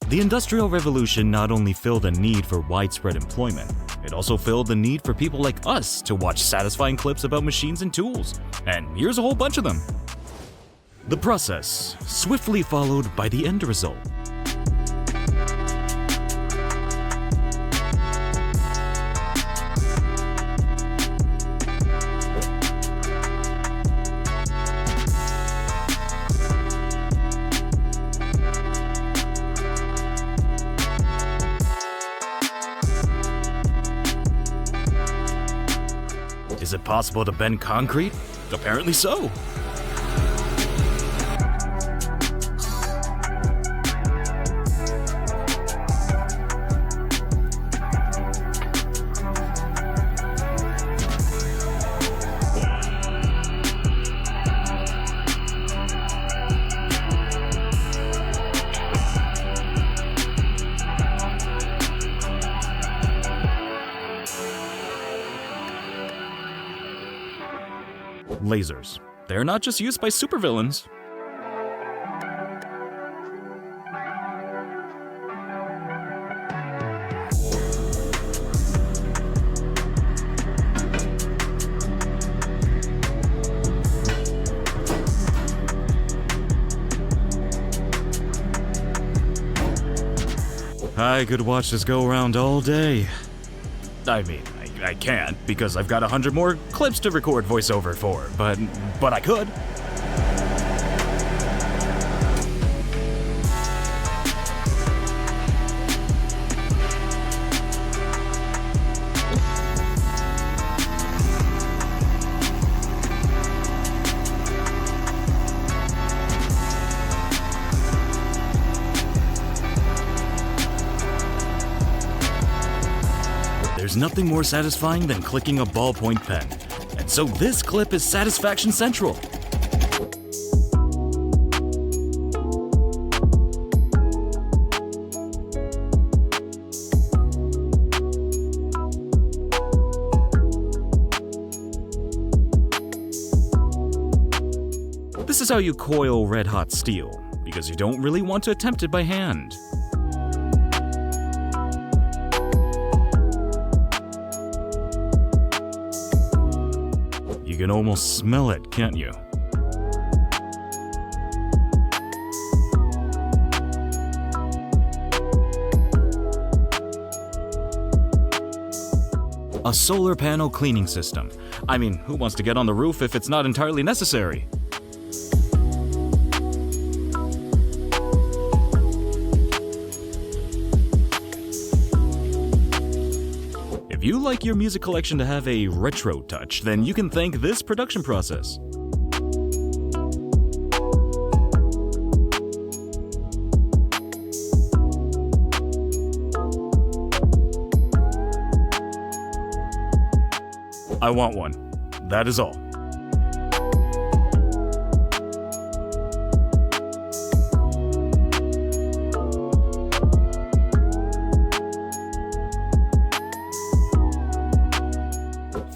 The Industrial Revolution not only filled a need for widespread employment, it also filled the need for people like us to watch satisfying clips about machines and tools. And here's a whole bunch of them. The process, swiftly followed by the end result. Is it possible to bend concrete? Apparently so. Lasers. They're not just used by supervillains. I could watch this go around all day. I mean, I can't because I've got 100 more clips to record voiceover for, but I could. There's nothing more satisfying than clicking a ballpoint pen, and so this clip is Satisfaction Central. This is how you coil red-hot steel, because you don't really want to attempt it by hand. You can almost smell it, can't you? A solar panel cleaning system. I mean, who wants to get on the roof if it's not entirely necessary? If you like your music collection to have a retro touch, then you can thank this production process. I want one. That is all.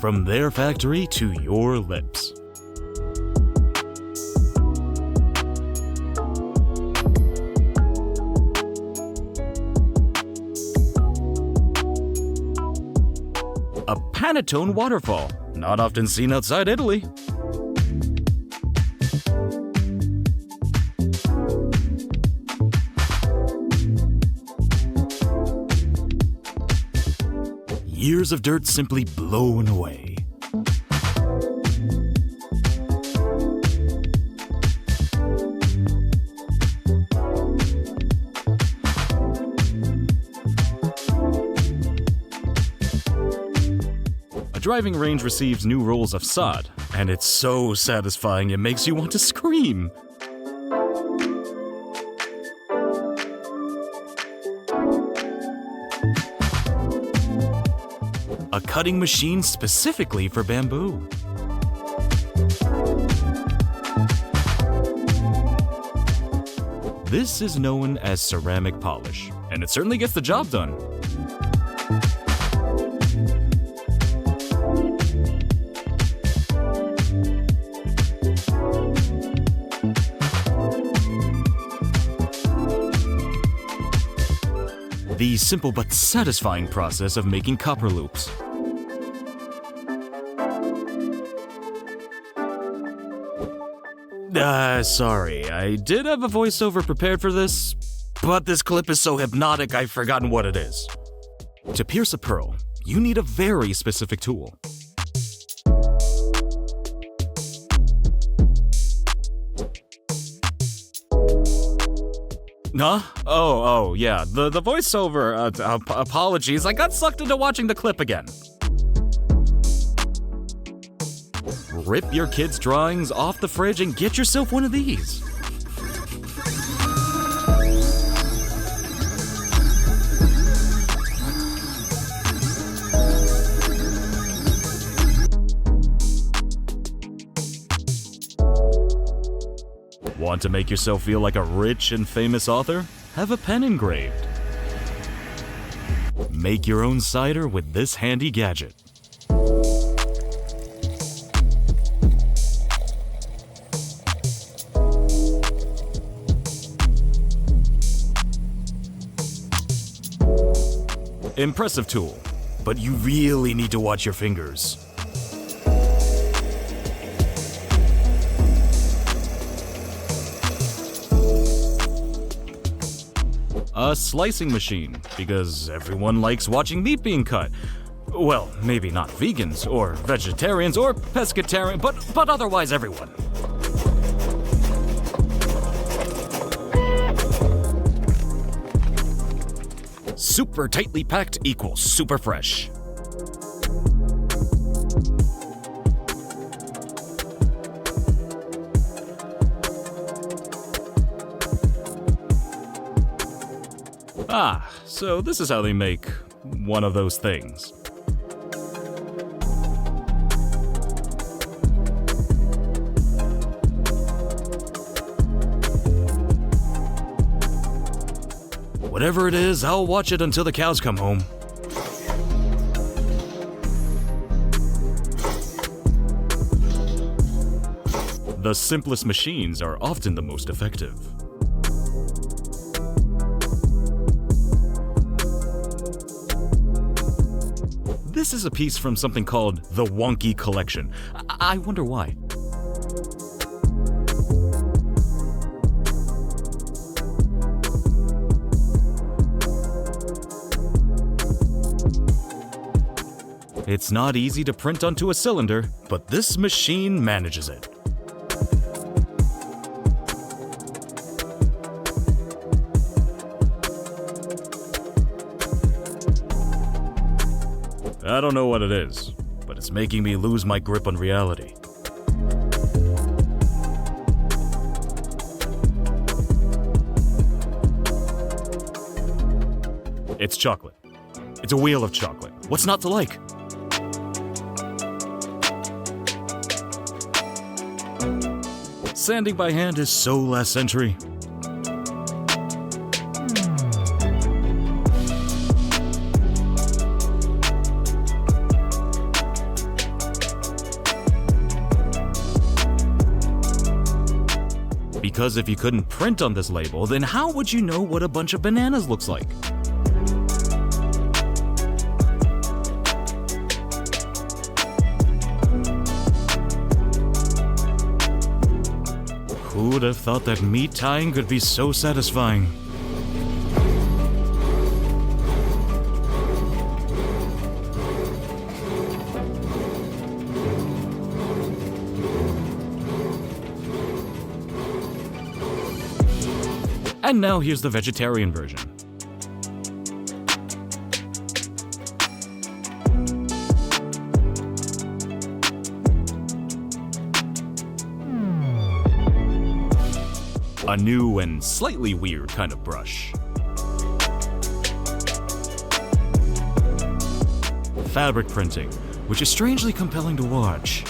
From their factory to your lips. A Panettone waterfall, not often seen outside Italy. Years of dirt simply blown away. A driving range receives new rolls of sod, and it's so satisfying it makes you want to scream. A cutting machine specifically for bamboo. This is known as ceramic polish, and it certainly gets the job done. The simple but satisfying process of making copper loops. Sorry, I did have a voiceover prepared for this, but this clip is so hypnotic I've forgotten what it is. To pierce a pearl, you need a very specific tool. Huh? Oh, yeah, the voiceover, apologies, I got sucked into watching the clip again. Rip your kids' drawings off the fridge and get yourself one of these. Want to make yourself feel like a rich and famous author? Have a pen engraved. Make your own cider with this handy gadget. Impressive tool, but you really need to watch your fingers. A slicing machine, because everyone likes watching meat being cut. Well, maybe not vegans, or vegetarians, or pescatarian, but otherwise everyone. Super tightly packed equals super fresh. Ah, so this is how they make one of those things. Whatever it is, I'll watch it until the cows come home. The simplest machines are often the most effective. This is a piece from something called the Wonky Collection. I wonder why. It's not easy to print onto a cylinder, but this machine manages it. I don't know what it is, but it's making me lose my grip on reality. It's chocolate. It's a wheel of chocolate. What's not to like? Sanding by hand is so last century. Because if you couldn't print on this label, then how would you know what a bunch of bananas looks like? Who would have thought that meat tying could be so satisfying? And now here's the vegetarian version. A new and slightly weird kind of brush. Fabric printing, which is strangely compelling to watch.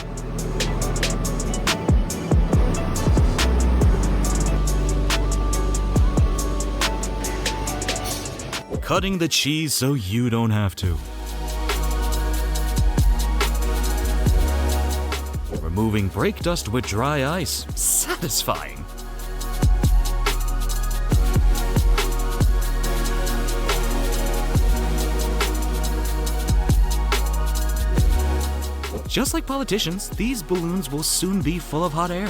Cutting the cheese so you don't have to. Removing brake dust with dry ice. Satisfying. Just like politicians, these balloons will soon be full of hot air.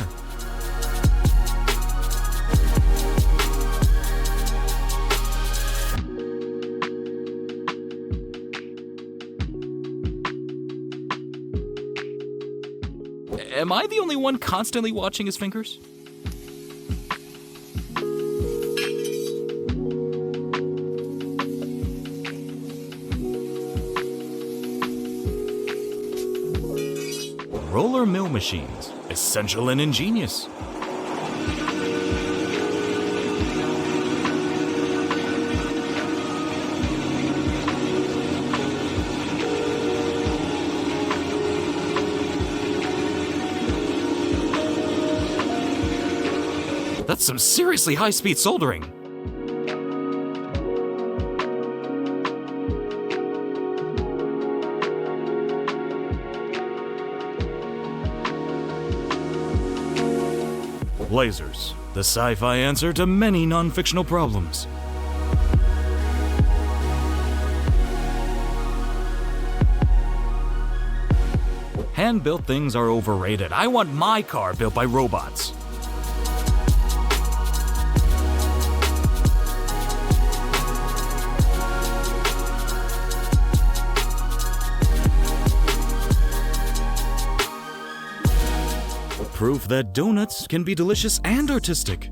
Am I the only one constantly watching his fingers? Roller mill machines, essential and ingenious. That's some seriously high-speed soldering. Lasers, the sci-fi answer to many non-fictional problems. Hand-built things are overrated. I want my car built by robots. Proof that donuts can be delicious and artistic.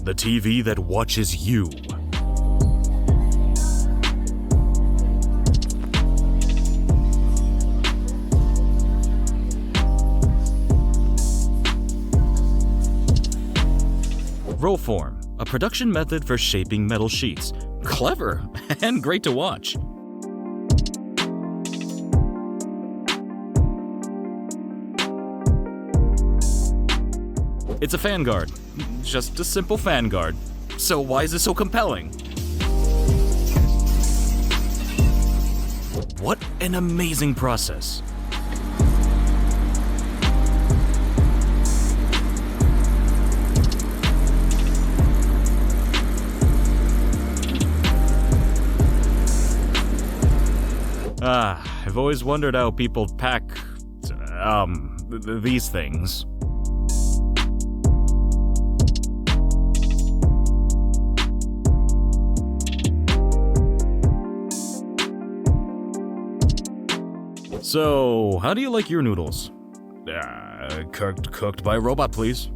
The TV that watches you. Roll form, a production method for shaping metal sheets. Clever and great to watch. It's a fan guard. Just a simple fan guard. So why is it so compelling? What an amazing process. I've always wondered how people pack, these things. So, how do you like your noodles? Cooked by a robot, please.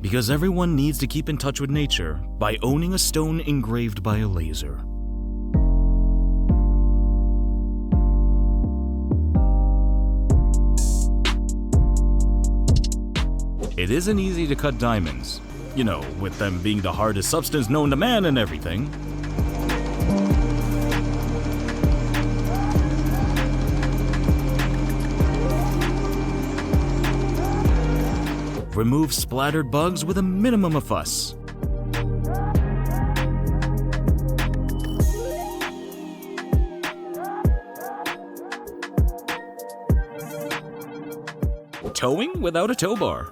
Because everyone needs to keep in touch with nature by owning a stone engraved by a laser. It isn't easy to cut diamonds, you know, with them being the hardest substance known to man and everything. Remove splattered bugs with a minimum of fuss. Towing without a tow bar.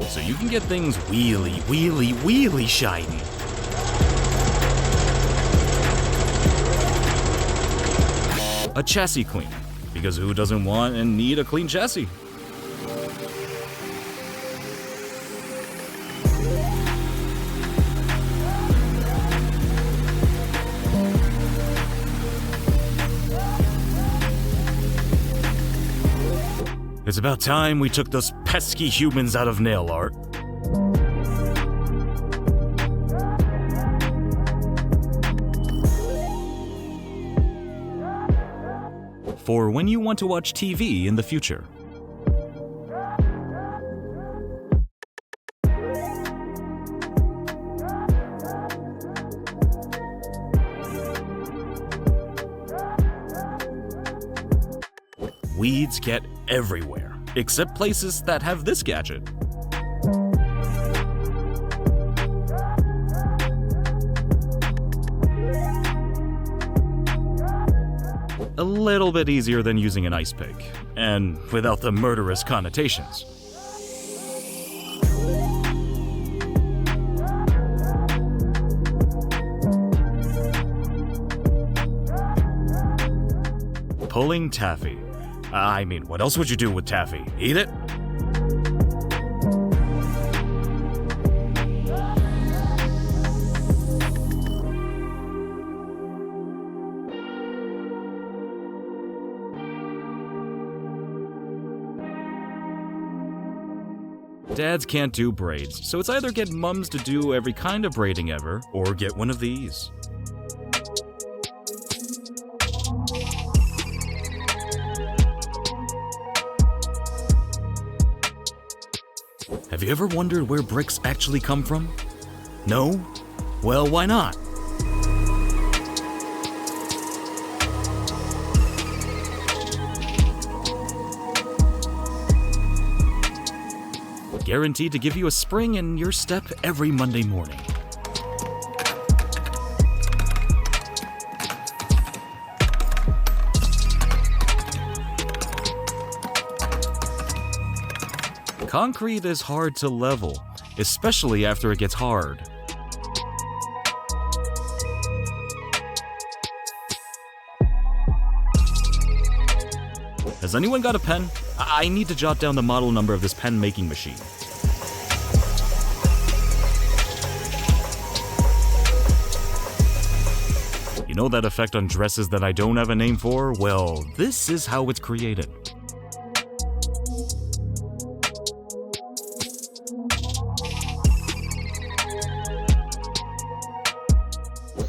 So you can get things wheelie shiny. A chassis clean, because who doesn't want and need a clean chassis? It's about time we took those pesky humans out of nail art. For when you want to watch TV in the future. weeds get everywhere, except places that have this gadget. A little bit easier than using an ice pick, and without the murderous connotations. Pulling taffy. I mean, what else would you do with taffy? Eat it? Dads can't do braids, so it's either get mums to do every kind of braiding ever, or get one of these. Have you ever wondered where bricks actually come from? No? Well, why not? Guaranteed to give you a spring in your step every Monday morning. Concrete is hard to level, especially after it gets hard. Has anyone got a pen? I need to jot down the model number of this pen-making machine. You know that effect on dresses that I don't have a name for? Well, this is how it's created.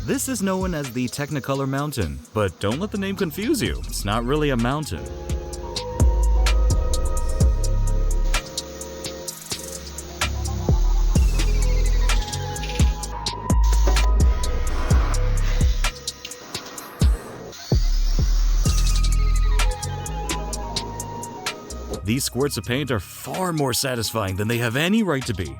This is known as the Technicolor Mountain, but don't let the name confuse you. It's not really a mountain. These squirts of paint are far more satisfying than they have any right to be.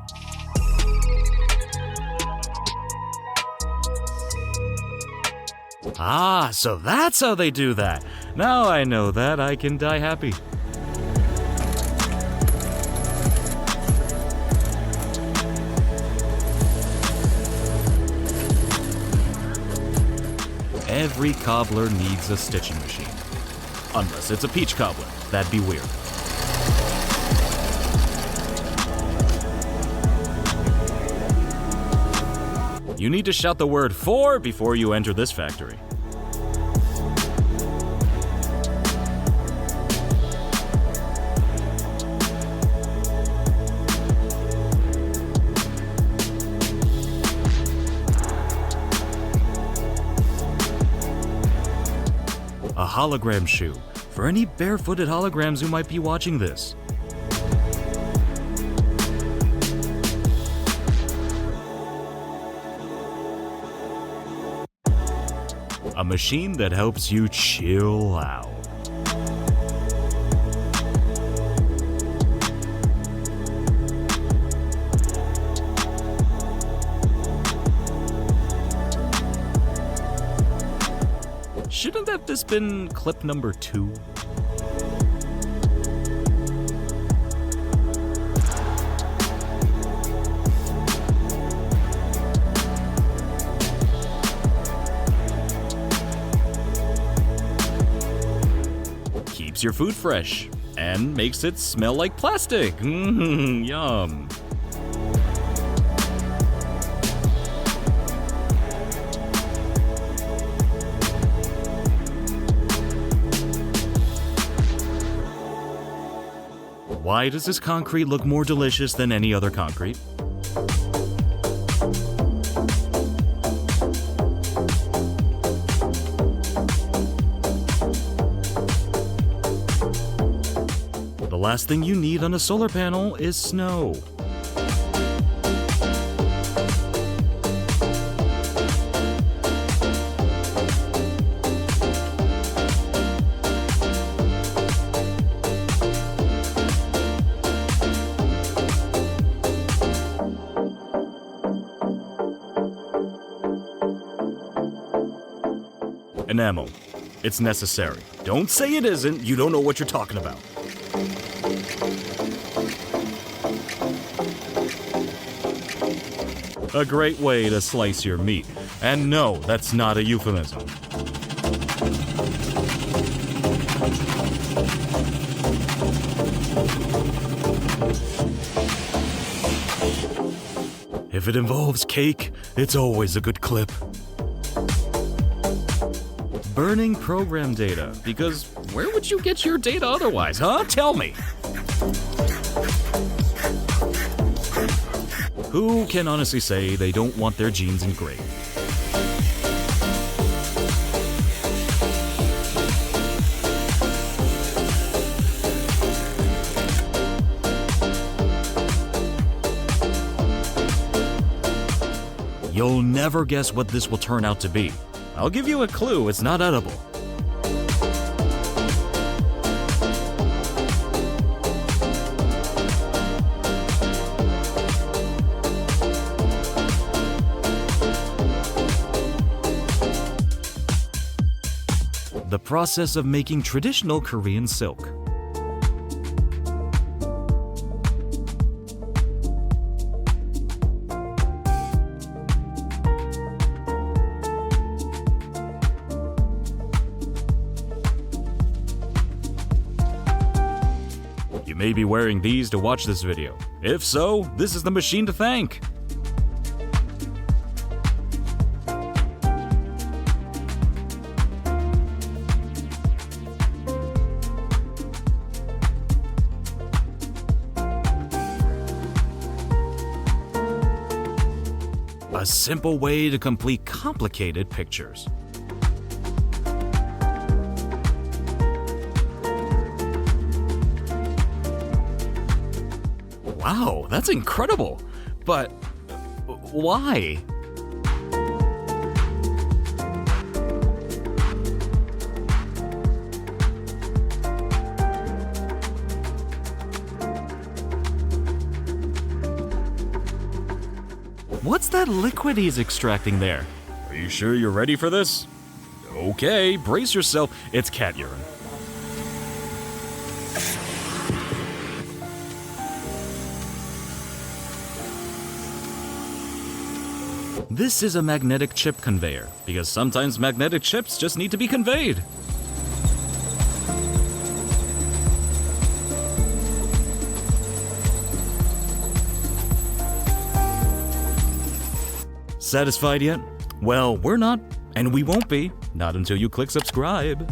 Ah, so that's how they do that. Now I know that, I can die happy. Every cobbler needs a stitching machine. Unless it's a peach cobbler. That'd be weird. You need to shout the word "for" before you enter this factory. A hologram shoe, for any barefooted holograms who might be watching this. A machine that helps you chill out. Shouldn't that have been clip number 2? Keeps your food fresh and makes it smell like plastic. Yum. Why does this concrete look more delicious than any other concrete? The last thing you need on a solar panel is snow. Enamel. It's necessary. Don't say it isn't. You don't know what you're talking about. A great way to slice your meat. And no, that's not a euphemism. If it involves cake, it's always a good clip. Burning program data, because where would you get your data otherwise, huh? Tell me. Who can honestly say they don't want their genes engraved? You'll never guess what this will turn out to be. I'll give you a clue, it's not edible. The process of making traditional Korean silk. You may be wearing these to watch this video. If so, this is the machine to thank. A simple way to complete complicated pictures. Wow, that's incredible! But why? What's that liquid he's extracting there? Are you sure you're ready for this? Okay, brace yourself. It's cat urine. This is a magnetic chip conveyor, because sometimes magnetic chips just need to be conveyed. Satisfied yet? Well, we're not, and we won't be, not until you click subscribe.